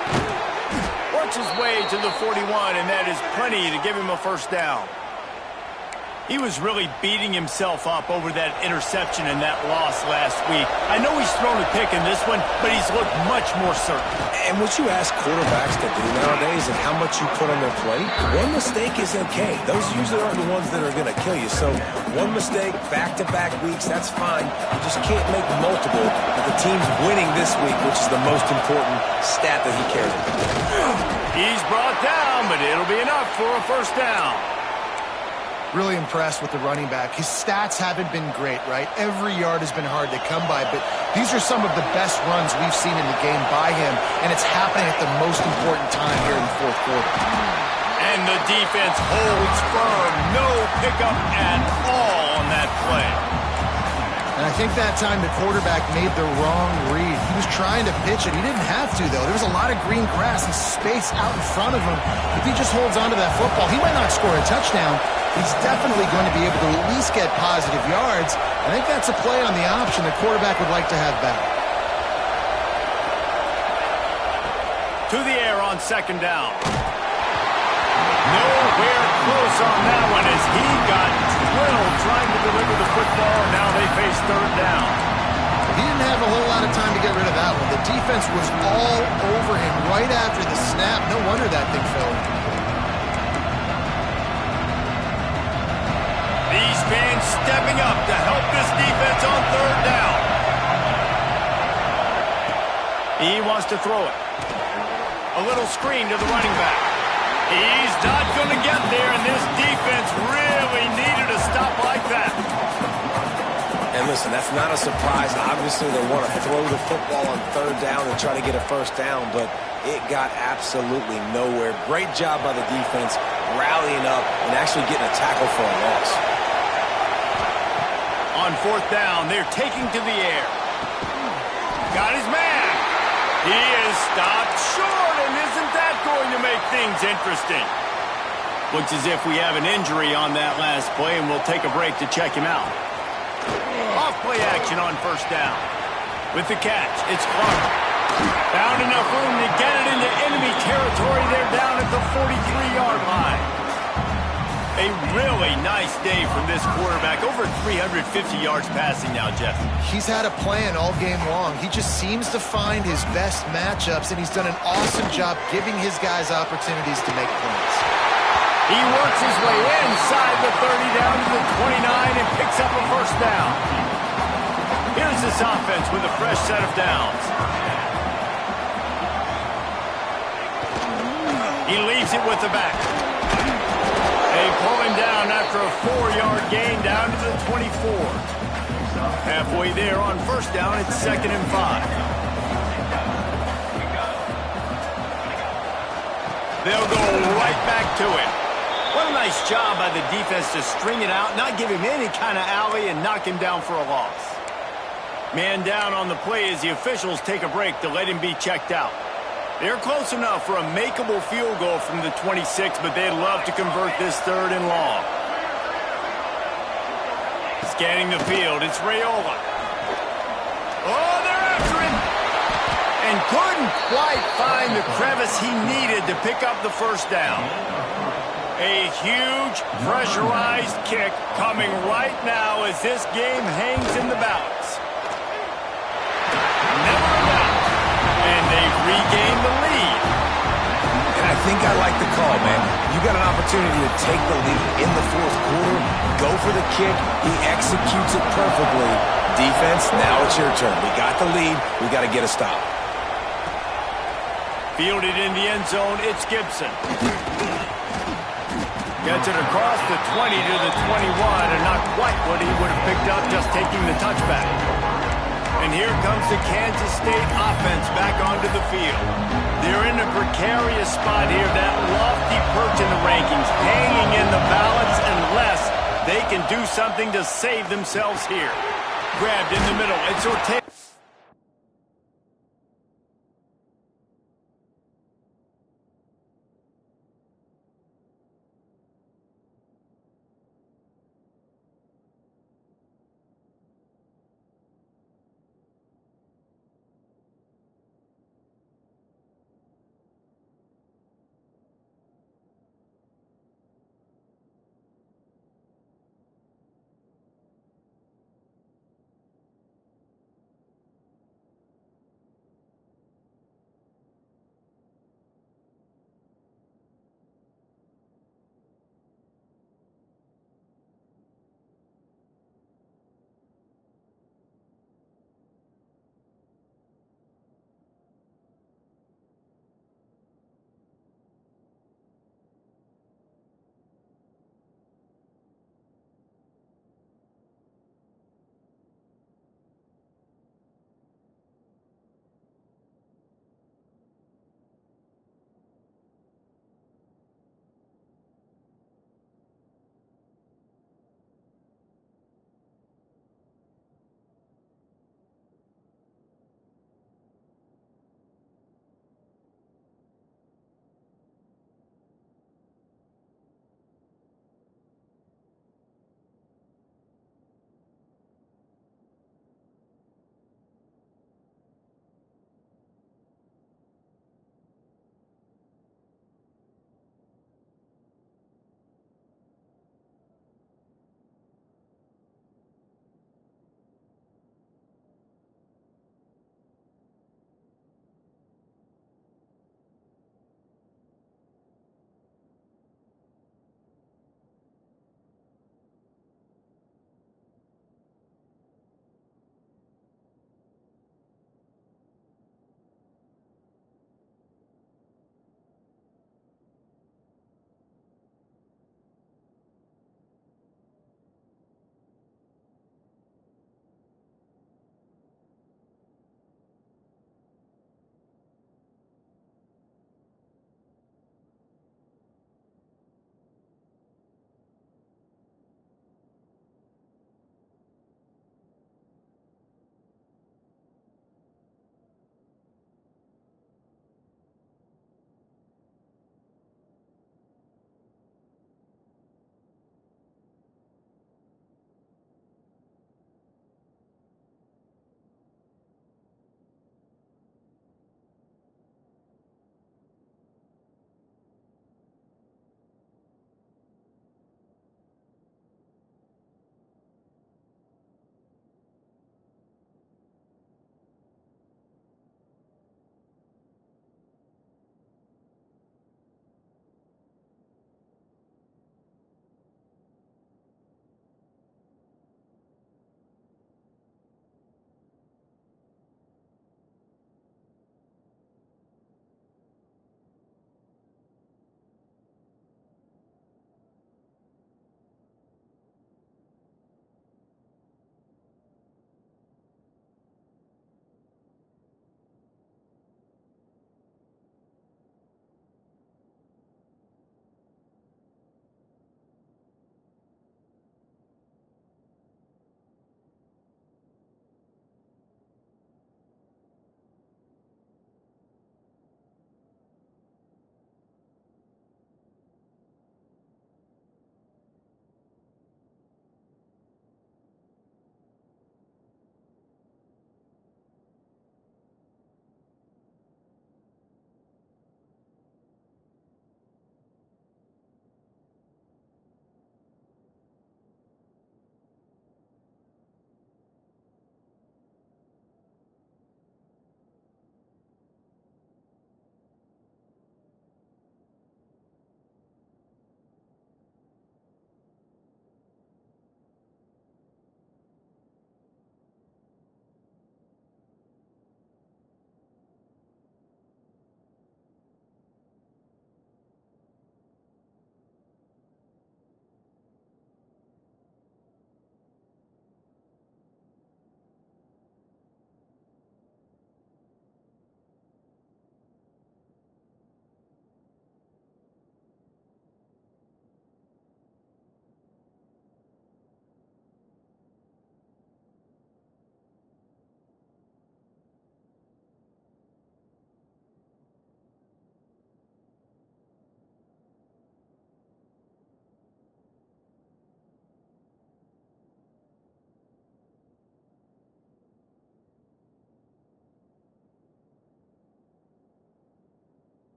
Speaker 1: Works his way to the 41, and that is plenty to give him a 1st down. He was really beating himself up over that interception and that loss last week. I know he's thrown a pick in this one, but he's looked much more certain.
Speaker 2: And what you ask quarterbacks to do nowadays is how much you put on their plate. One mistake is okay. Those usually aren't the ones that are going to kill you. So one mistake, back-to-back weeks, that's fine. You just can't make multiple. But the team's winning this week, which is the most important stat that he cares about.
Speaker 1: He's brought down, but it'll be enough for a 1st down.
Speaker 3: Really impressed with the running back. His stats haven't been great, right? Every yard has been hard to come by, but These are some of the best runs we've seen in the game by him, and it's happening at the most important time here in the fourth quarter.
Speaker 1: And the defense holds firm. No pickup at all on that play.
Speaker 3: And I think that time the quarterback made the wrong read. He was trying to pitch it. He didn't have to, though. There was a lot of green grass and space out in front of him. If he just holds onto that football, he might not score a touchdown. He's definitely going to be able to at least get positive yards. I think that's a play on the option the quarterback would like to have back.
Speaker 1: To the air on second down. Nowhere close on that one as he got drilled trying to deliver the football, and now they face third down.
Speaker 3: He didn't have a whole lot of time to get rid of that one. The defense was all over him right after the snap. No wonder that thing fell.
Speaker 1: These fans stepping up to help this defense on third down. He wants to throw it. A little screen to the running back. He's not going to get there, and this defense really needed a stop like that.
Speaker 2: And listen, that's not a surprise. Obviously, they want to throw the football on third down and try to get a first down, but it got absolutely nowhere. Great job by the defense rallying up and actually getting a tackle for a loss.
Speaker 1: On fourth down, they're taking to the air. Got his man. He is stopped short, and isn't that going to make things interesting? Looks as if we have an injury on that last play, and we'll take a break to check him out. Off-play action on first down. With the catch, it's Clark. Found enough room to get it into enemy territory. They're down at the 43-yard line. A really nice day from this quarterback. Over 350 yards passing now, Jeff.
Speaker 3: He's had a plan all game long. He just seems to find his best matchups, and he's done an awesome job giving his guys opportunities to make plays.
Speaker 1: He works his way inside the 30 down to the 29 and picks up a first down. Here's this offense with a fresh set of downs. He leaves it with the back. They pull him down after a 4-yard gain down to the 24. Halfway there on first down, it's 2nd and 5. They'll go right back to it. What a nice job by the defense to string it out, not give him any kind of alley, and knock him down for a loss. Man down on the play as the officials take a break to let him be checked out. They're close enough for a makeable field goal from the 26, but they'd love to convert this 3rd and long. Scanning the field, it's Raiola. Oh, they're after him! And couldn't quite find the crevice he needed to pick up the first down. A huge, pressurized kick coming right now as this game hangs in the balance. Never a doubt. And they've regained the lead.
Speaker 2: And I think I like the call, man. You got an opportunity to take the lead in the fourth quarter. Go for the kick. He executes it perfectly. Defense, now it's your turn. We got the lead. We got to get a stop.
Speaker 1: Fielded in the end zone, it's Gibson. Gets it across the 20 to the 21, and not quite what he would have picked up just taking the touchback. And here comes the Kansas State offense back onto the field. They're in a precarious spot here, that lofty perch in the rankings, hanging in the balance unless they can do something to save themselves here. Grabbed in the middle, it's Ortega.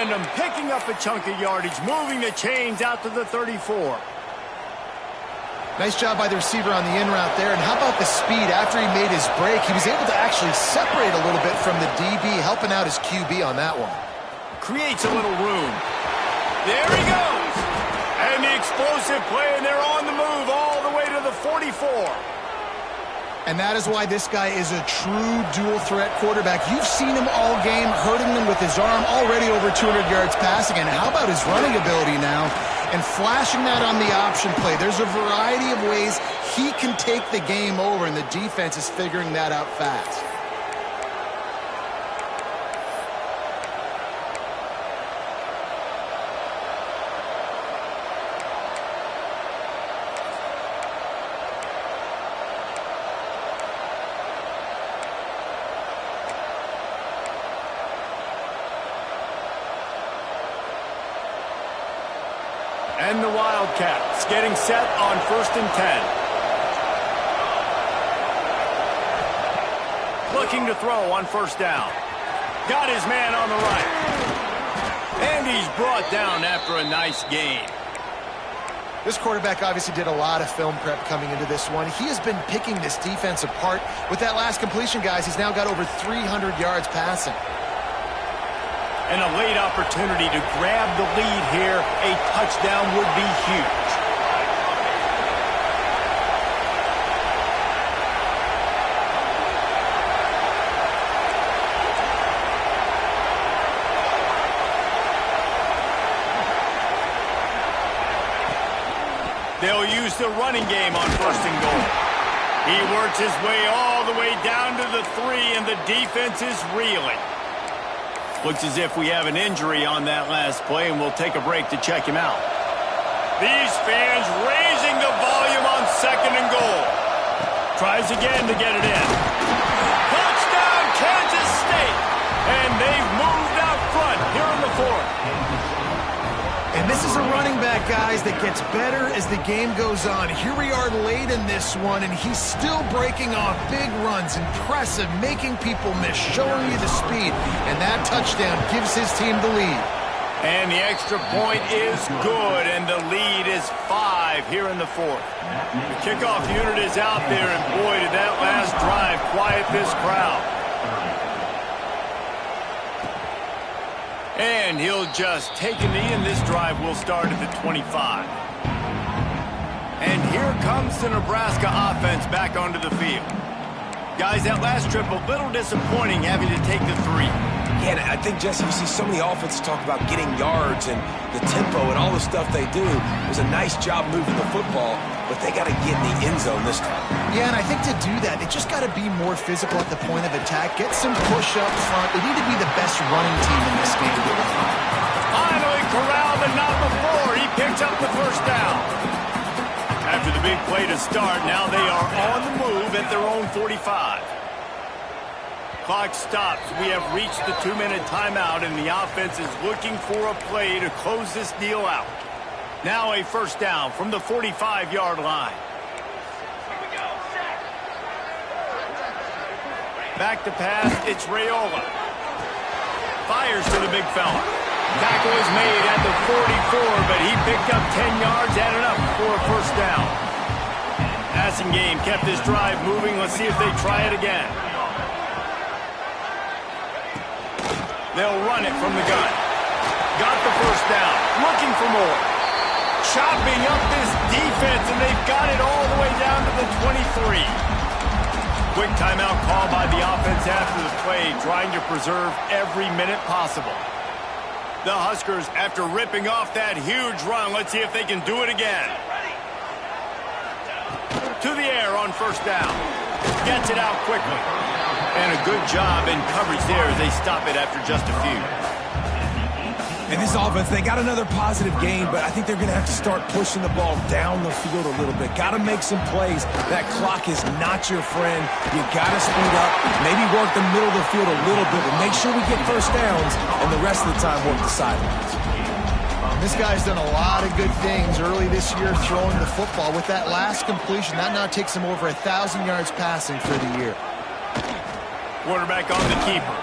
Speaker 1: momentum, picking up a chunk of yardage, moving the chains out to the 34.
Speaker 3: Nice job by the receiver on the in route there. And how about the speed after he made his break? He was able to actually separate a little bit from the DB, helping out his QB on that one.
Speaker 1: Creates a little room. There he goes. And the explosive play, and they're on the move all the way to the 44.
Speaker 3: And that is why this guy is a true dual-threat quarterback. You've seen him all game, hurting them with his arm, already over 200 yards passing. And how about his running ability now? And flashing that on the option play. There's a variety of ways he can take the game over, and the defense is figuring that out fast.
Speaker 1: And the Wildcats getting set on 1st and 10. Looking to throw on 1st down. Got his man on the right. And he's brought down after a nice gain.
Speaker 3: This quarterback obviously did a lot of film prep coming into this one. He has been picking this defense apart. With that last completion, guys, he's now got over 300 yards passing.
Speaker 1: And a late opportunity to grab the lead here. A touchdown would be huge. They'll use the running game on 1st and goal. He works his way all the way down to the 3, and the defense is reeling. Looks as if we have an injury on that last play, and we'll take a break to check him out. These fans raising the volume on 2nd and goal. Tries again to get it in. Touchdown, Kansas State! And they've moved out front here in the 4th.
Speaker 3: And this is a running back, guys, that gets better as the game goes on. Here we are late in this one, and he's still breaking off big runs. Impressive, making people miss, showing you the speed. And that touchdown gives his team the lead.
Speaker 1: And the extra point is good, and the lead is 5 here in the 4th. The kickoff unit is out there, and boy, did that last drive quiet this crowd. And he'll just take a knee, and this drive will start at the 25. And here comes the Nebraska offense back onto the field. Guys, that last trip a little disappointing, having to take the 3.
Speaker 2: Yeah, and I think, Jesse, you see so many offenses talk about getting yards and the tempo and all the stuff they do. It was a nice job moving the football, but they got to get in the end zone this time.
Speaker 3: Yeah, and I think to do that, they just got to be more physical at the point of attack, get some push up front. They need to be the best running team in this game.
Speaker 1: Finally corralled, but not before. He picks up the 1st down. After the big play to start, now they are on the move at their own 45. Clock stops. We have reached the 2-minute timeout, and the offense is looking for a play to close this deal out. Now a 1st down from the 45-yard line. Back to pass, it's Raiola. Fires to the big fella. Tackle is made at the 44, but he picked up 10 yards, added up for a 1st down. Passing game kept this drive moving. Let's see if they try it again. They'll run it from the gun. Got the 1st down. Looking for more. Chopping up this defense, and they've got it all the way down to the 23. Quick timeout call by the offense after the play, trying to preserve every minute possible. The Huskers, after ripping off that huge run, let's see if they can do it again. To the air on 1st down. Gets it out quickly. And a good job in coverage there as they stop it after just a few.
Speaker 2: And this offense, they got another positive game, but I think they're going to have to start pushing the ball down the field a little bit. Got to make some plays. That clock is not your friend. You got to speed up, maybe work the middle of the field a little bit, but make sure we get 1st downs, and the rest of the time work the sidelines.
Speaker 3: This guy's done a lot of good things early this year throwing the football. With that last completion, that now takes him over 1,000 yards passing for the year.
Speaker 1: Quarterback on the keeper.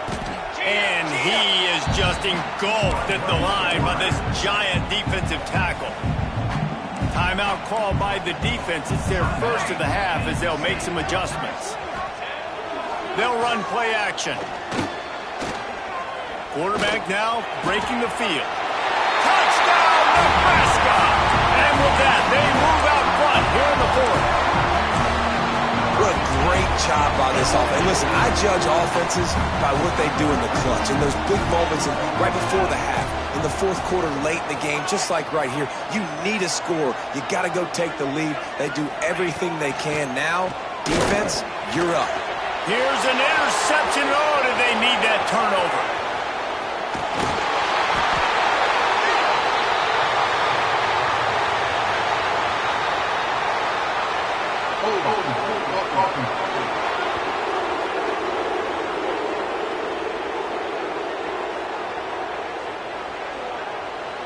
Speaker 1: And he is just engulfed at the line by this giant defensive tackle. Timeout called by the defense. It's their first of the half as they'll make some adjustments. They'll run play action. Quarterback now breaking the field. Touchdown, Nebraska! And with that, they move out front here in the fourth.
Speaker 2: What a great job by this offense. Listen, I judge offenses by what they do in the clutch, in those big moments and right before the half, in the fourth quarter, late in the game, just like right here. You need a score. You got to go take the lead. They do everything they can. Now, defense, you're up.
Speaker 1: Here's an interception. Oh, did they need that turnover?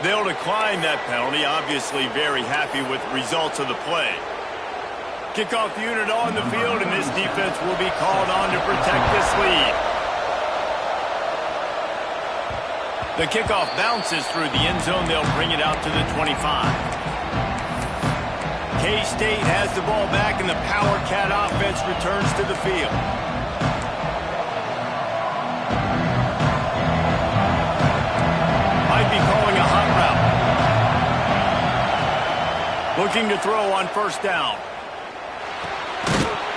Speaker 1: They'll decline that penalty, obviously very happy with the results of the play. Kickoff unit on the field, and this defense will be called on to protect this lead. The kickoff bounces through the end zone. They'll bring it out to the 25. K-State has the ball back, and the Power Cat offense returns to the field. Might be calling a hot route. Looking to throw on first down.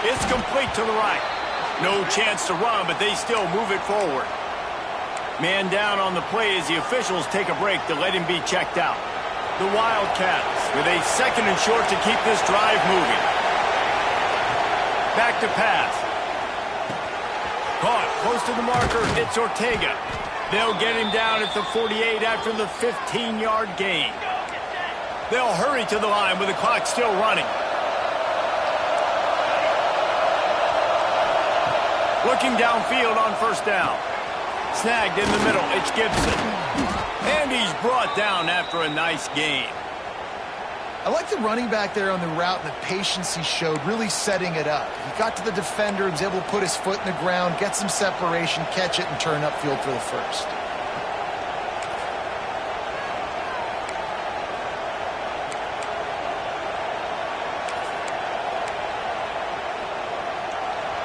Speaker 1: It's complete to the right. No chance to run, but they still move it forward. Man down on the play as the officials take a break to let him be checked out. The Wildcats with a second and short to keep this drive moving. Back to pass. Caught close to the marker. It's Ortega. They'll get him down at the 48 after the 15-yard gain. They'll hurry to the line with the clock still running. Looking downfield on first down. Snagged in the middle. It's Gibson. And he's brought down after a nice gain.
Speaker 3: I like the running back there on the route and the patience he showed, really setting it up. He got to the defender, he was able to put his foot in the ground, get some separation, catch it, and turn upfield for the first.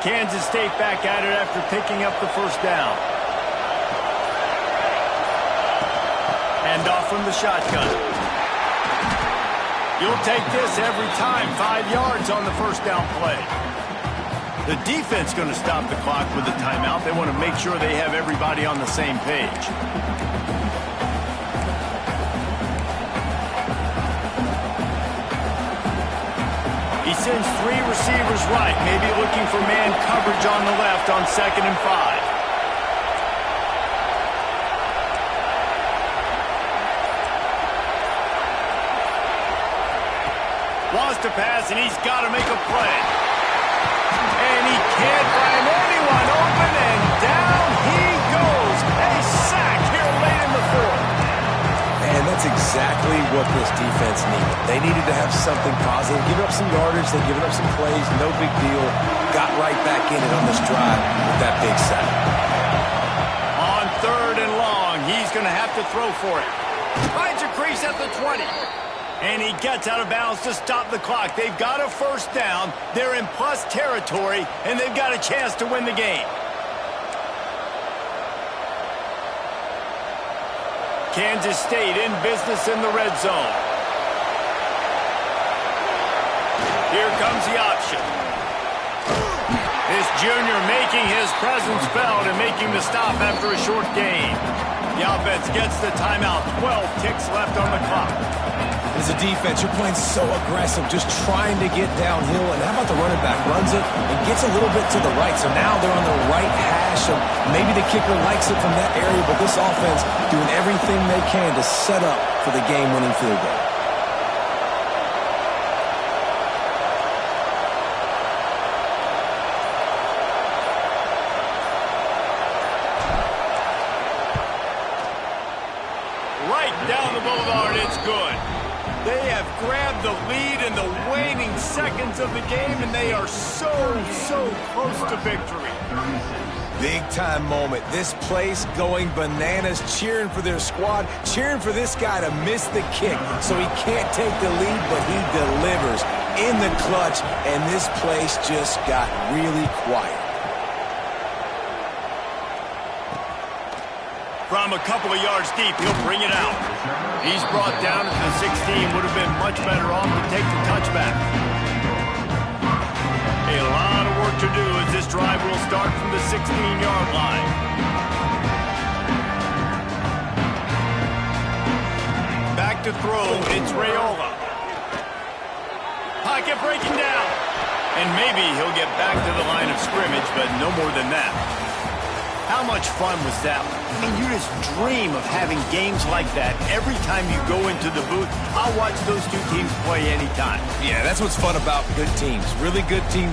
Speaker 1: Kansas State back at it after picking up the first down. And off from the shotgun. You'll take this every time. 5 yards on the first down play. The defense going to stop the clock with the timeout. They want to make sure they have everybody on the same page. He sends 3 receivers right, maybe looking for man coverage on the left on 2nd and 5. Wants to pass, and he's got to make a play. And he can't find anyone open, and down he goes. A sack here late in the fourth.
Speaker 2: And that's exactly what this defense needed. They needed to have something positive. Give up some yardage. They've given up some plays. No big deal. Got right back in it on this drive with that big sack.
Speaker 1: On 3rd and long, he's going to have to throw for it. Finds a crease at the 20. And he gets out of bounds to stop the clock. They've got a first down. They're in plus territory, and they've got a chance to win the game. Kansas State in business in the red zone. Here comes the option. This junior making his presence felt and making the stop after a short gain. The offense gets the timeout. 12 ticks left on the clock.
Speaker 2: As a defense, you're playing so aggressive, just trying to get downhill. And how about the running back? Runs it and gets a little bit to the right. So now they're on the right hash. And maybe the kicker likes it from that area, but this offense doing everything they can to set up for the game-winning field goal.
Speaker 1: Right down the boulevard, it's good. They have grabbed the lead in the waning seconds of the game, and they are so close to victory.
Speaker 2: Big-time moment. This place going bananas, cheering for their squad, cheering for this guy to miss the kick so he can't take the lead, but he delivers in the clutch, and this place just got really quiet.
Speaker 1: From a couple of yards deep, he'll bring it out. He's brought down to the 16. Would have been much better off to take the touchback. A lot of work to do as this drive will start from the 16-yard line. Back to throw, it's Rayola. Pocket breaking down. And maybe he'll get back to the line of scrimmage, but no more than that. How much fun was that? I mean, you just dream of having games like that every time you go into the booth. I'll watch those two teams play anytime.
Speaker 2: Yeah, that's what's fun about good teams. Really good teams